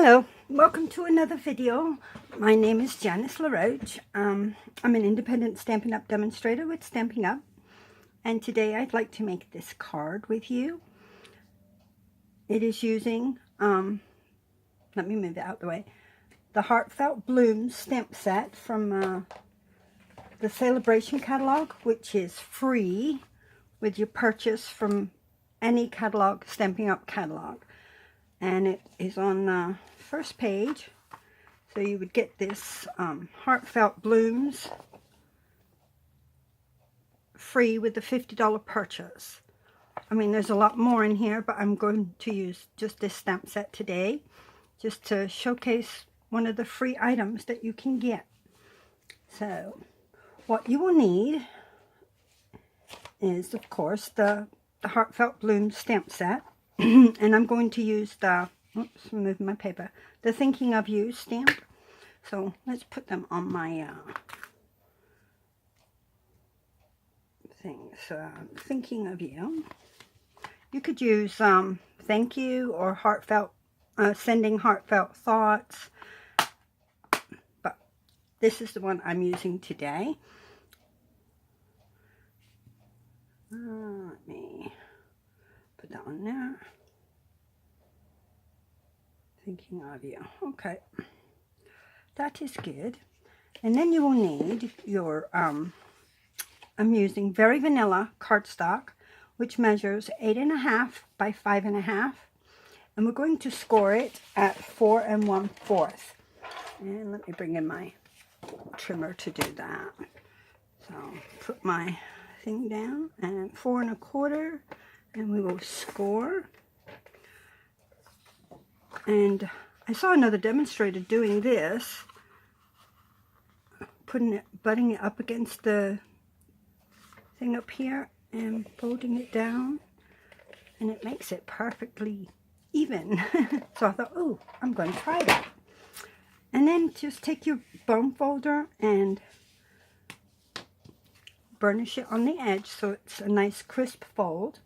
Hello, welcome to another video. My name is Janice LaRoche. I'm an independent Stampin' Up! Demonstrator with Stampin' Up! And today I'd like to make this card with you. It is using, let me move it out of the way, the Heartfelt Blooms stamp set from the Brations Catalog, which is free with your purchase from any catalog, Stampin' Up! Catalog. And it is on the first page, so you would get this Heartfelt Blooms free with the $50 purchase. I mean, there's a lot more in here, but I'm going to use just this stamp set today, just to showcase one of the free items that you can get. So, what you will need is, of course, the Heartfelt Blooms stamp set. And I'm going to use the, oops, I'm moving my paper, the Thinking of You stamp. So let's put them on my things. Thinking of You. You could use thank you or heartfelt, sending heartfelt thoughts. But this is the one I'm using today. Let me put that on there. Thinking of You. Okay, that is good. And then you will need your I'm using Very Vanilla cardstock, which measures 8.5 by 5.5, and we're going to score it at 4 1/4. And let me bring in my trimmer to do that. So put my thing down, and 4 1/4, and we will score. And I saw another demonstrator doing this, butting it up against the thing up here and folding it down, and it makes it perfectly even. So I thought, oh, I'm going to try that. And then just take your bone folder and burnish it on the edge so it's a nice crisp fold.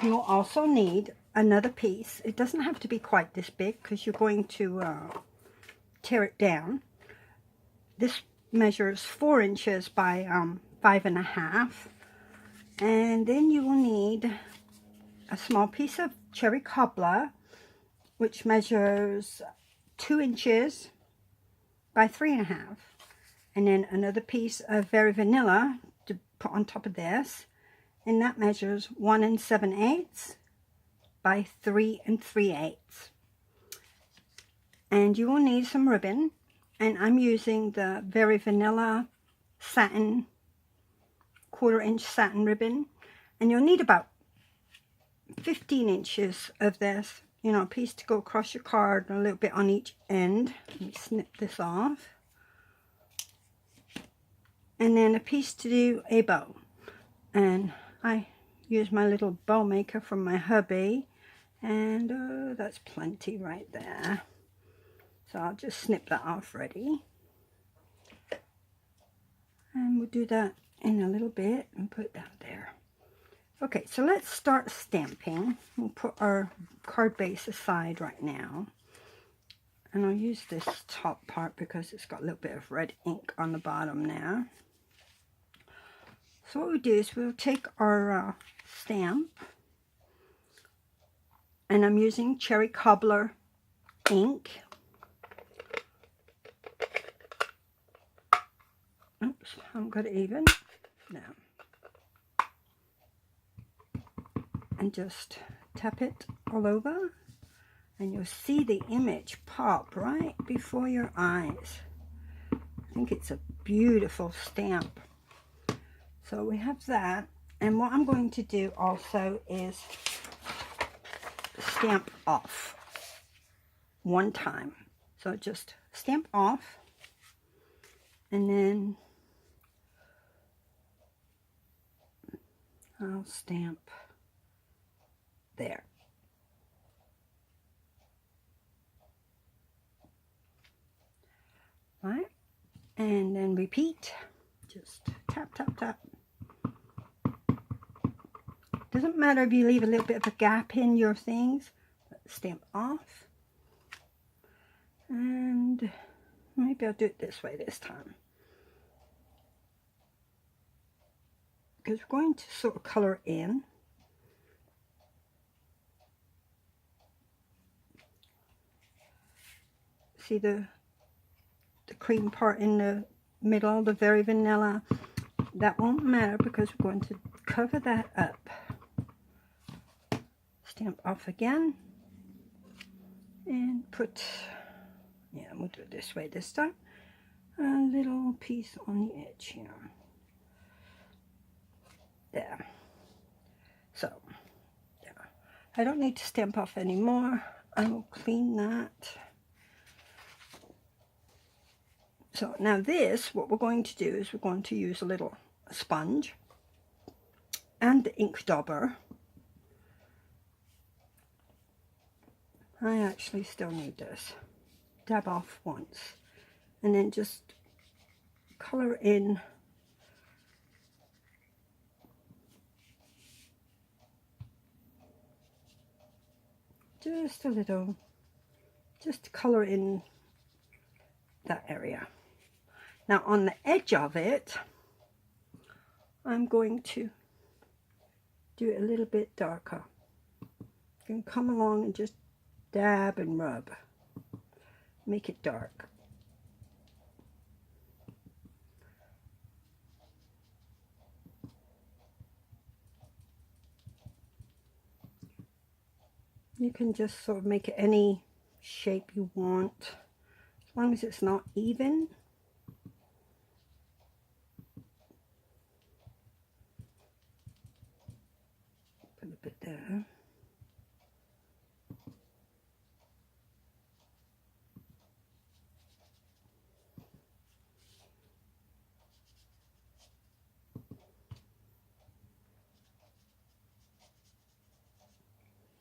You'll also need another piece. It doesn't have to be quite this big because you're going to tear it down. This measures 4 inches by 5.5. And then you will need a small piece of cherry cobbler, which measures 2 inches by 3.5. And then another piece of Very Vanilla to put on top of this, and that measures 1 7/8 by 3 3/8. And you will need some ribbon, and I'm using the Very Vanilla satin, 1/4 inch satin ribbon, and you'll need about 15 inches of this, you know, a piece to go across your card and a little bit on each end. Let me snip this off. And then a piece to do a bow, and I use my little bow maker from my hubby, and that's plenty right there. So I'll just snip that off ready, and we'll do that in a little bit and put that there. Okay, so let's start stamping. We'll put our card base aside right now, and I'll use this top part because it's got a little bit of red ink on the bottom now. So what we do is we'll take our stamp, and I'm using cherry cobbler ink. Oops, I haven't got it even. Now. And just tap it all over, and you'll see the image pop right before your eyes. I think it's a beautiful stamp. So we have that, and what I'm going to do also is stamp off one time. So just stamp off, and then I'll stamp there. Right, and then repeat. Just tap, tap, tap. Doesn't matter if you leave a little bit of a gap in your things. Stamp off, And maybe I'll do it this way this time, because we're going to sort of color in. See the cream part in the middle, the very vanilla? That won't matter because we're going to cover that up. Stamp off again and put, yeah, we'll do it this way this time, a little piece on the edge here. There. So, yeah. I don't need to stamp off anymore. I will clean that. So now this, what we're going to do is we're going to use a little sponge and the ink dauber. I actually still need this. Dab off once and then just color in just a little, just to color in that area. Now on the edge of it, I'm going to do it a little bit darker. You can come along and just dab and rub. Make it dark. You can just sort of make it any shape you want, as long as it's not even. Put a bit there.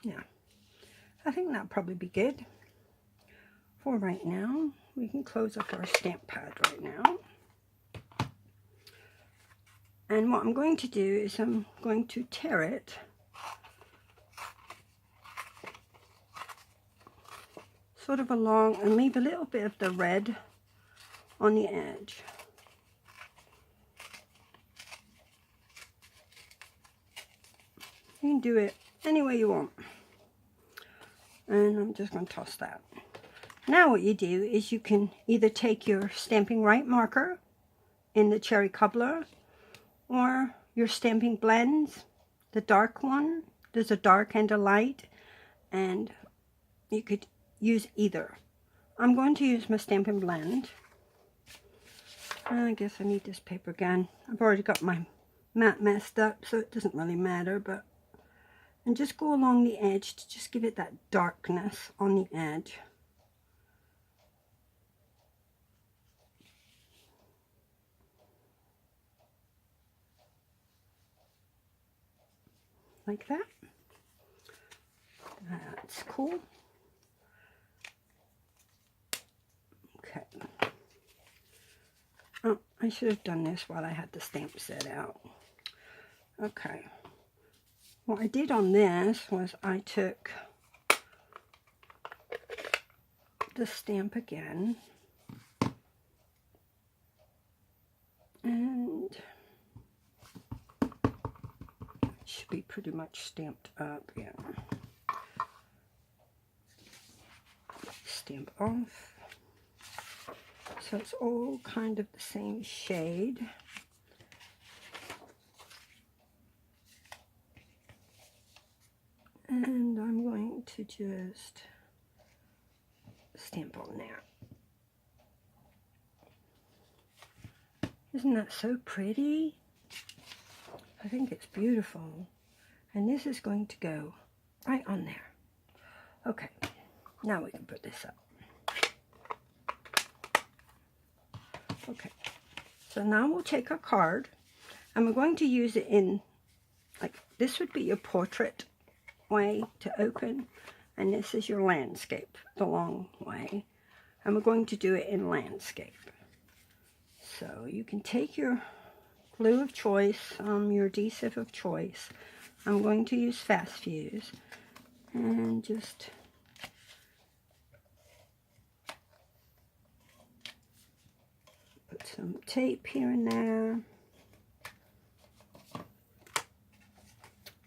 Yeah, I think that'll probably be good for right now. We can close up our stamp pad right now. And what I'm going to do is I'm going to tear it sort of along and leave a little bit of the red on the edge. You can do it any way you want. And I'm just going to toss that. Now what you do is you can either take your Stampin' Right marker in the cherry cobbler or your Stampin' Blends, the dark one. There's a dark and a light, and you could use either. I'm going to use my Stampin' Blend. I guess I need this paper again. I've already got my mat messed up, so it doesn't really matter, but and just go along the edge to just give it that darkness on the edge. Like that. That's cool. Okay. Oh, I should have done this while I had the stamp set out. Okay. What I did on this was I took the stamp again and it should be pretty much stamped up. Yeah. Stamp off. So it's all kind of the same shade. And I'm going to just stamp on there. Isn't that so pretty? I think it's beautiful. And this is going to go right on there. Okay, now we can put this up. Okay, so now we'll take our card and we're going to use it in, like, this would be your portrait way to open, and this is your landscape, the long way, and we're going to do it in landscape. So you can take your glue of choice, your adhesive of choice. I'm going to use Fast Fuse and just some tape here and there.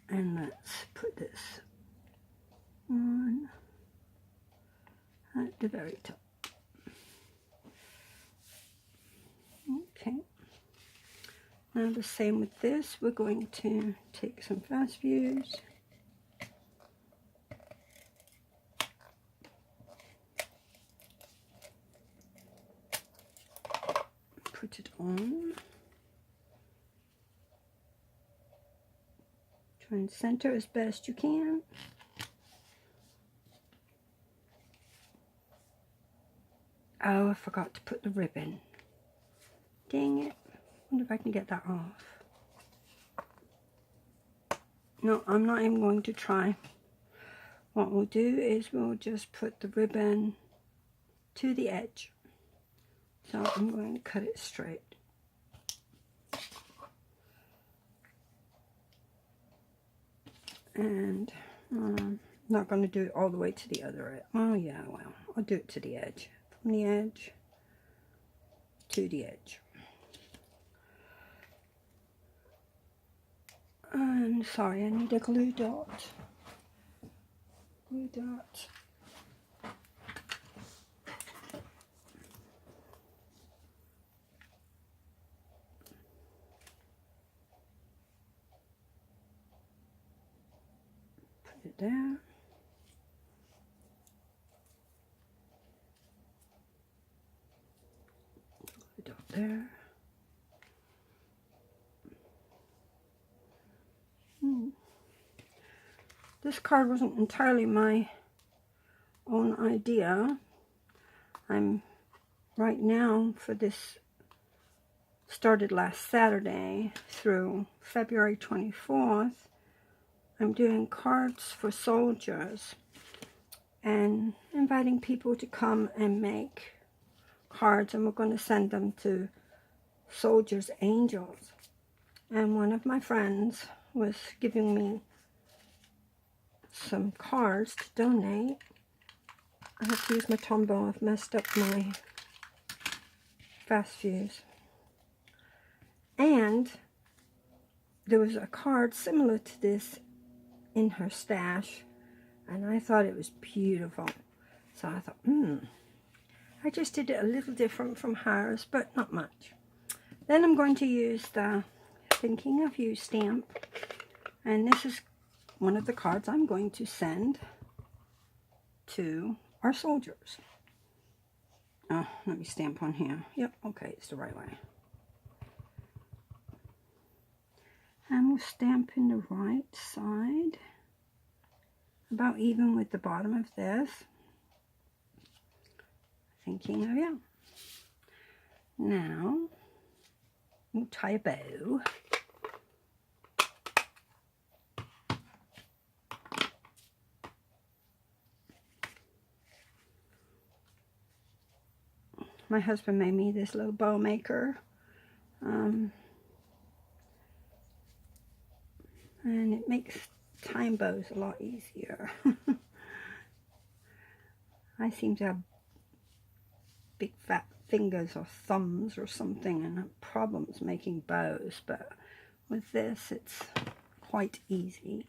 And let's put this on at the very top. Okay. Now the same with this. We're going to take some fast views. Put it on. Try and center as best you can. Oh, I forgot to put the ribbon. Dang it. Wonder if I can get that off. No, I'm not even going to try. What we'll do is we'll just put the ribbon to the edge. So I'm going to cut it straight. And I'm not going to do it all the way to the other edge. Oh yeah, well, I'll do it to the edge. From the edge to the edge. I'm sorry, I need a glue dot. Glue dot. Put it there. Glue dot there. This card wasn't entirely my own idea. I'm right now for this, started last Saturday through February 24th, I'm doing cards for soldiers and inviting people to come and make cards, and we're going to send them to soldiers' angels. And one of my friends was giving me some cards to donate. I have to use my Tombow. I've messed up my fast fuse. And there was a card similar to this in her stash, and I thought it was beautiful. So I thought, I just did it a little different from hers, but not much. Then I'm going to use the Thinking of You stamp, and this is one of the cards I'm going to send to our soldiers. Oh, let me stamp on here. Yep, okay, it's the right way. And we'll stamp in the right side, about even with the bottom of this. Thinking of You. Now, we'll tie a bow. My husband made me this little bow maker. And it makes tying bows a lot easier. I seem to have big fat fingers or thumbs or something and have problems making bows, but with this it's quite easy.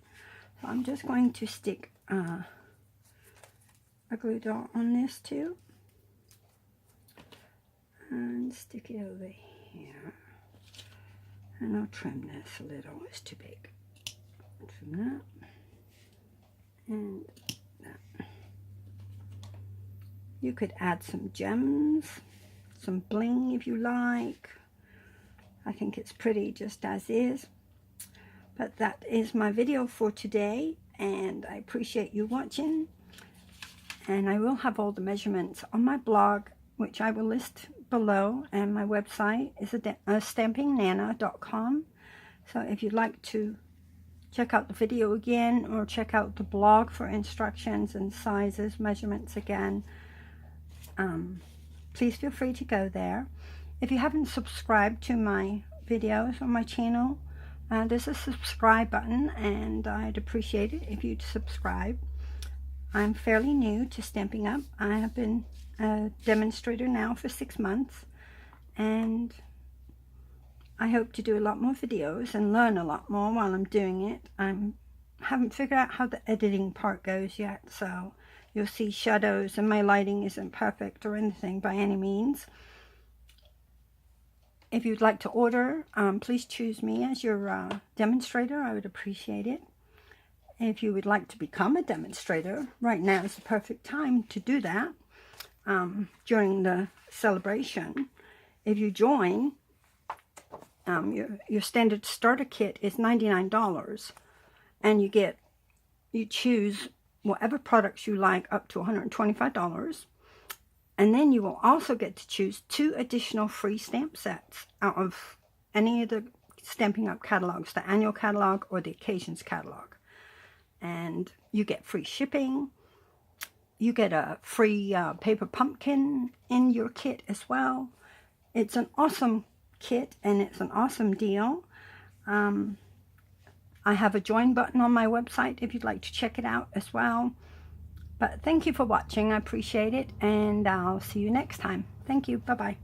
So I'm just going to stick a glue dot on this too. And stick it over here, and I'll trim this a little, it's too big. Trim that, and that. You could add some gems, some bling if you like. I think it's pretty just as is. But that is my video for today, and I appreciate you watching. And I will have all the measurements on my blog, which I will list below, and my website is stampingnana.com. So if you'd like to check out the video again, or check out the blog for instructions and sizes, measurements again, please feel free to go there. If you haven't subscribed to my videos on my channel, there's a subscribe button, and I'd appreciate it if you'd subscribe. I'm fairly new to Stampin' Up. I have been a demonstrator now for 6 months, and I hope to do a lot more videos and learn a lot more while I'm doing it. I haven't figured out how the editing part goes yet, so you'll see shadows, and my lighting isn't perfect or anything by any means. If you'd like to order, please choose me as your demonstrator. I would appreciate it. If you would like to become a demonstrator, right now is the perfect time to do that during the celebration. If you join, your standard starter kit is $99, and you choose whatever products you like up to $125. And then you will also get to choose 2 additional free stamp sets out of any of the Stampin' Up catalogs, the annual catalog or the occasions catalog. And you get free shipping. You get a free paper pumpkin in your kit as well. It's an awesome kit, and it's an awesome deal. I have a join button on my website if you'd like to check it out as well. But thank you for watching. I appreciate it, and I'll see you next time. Thank you. Bye-bye.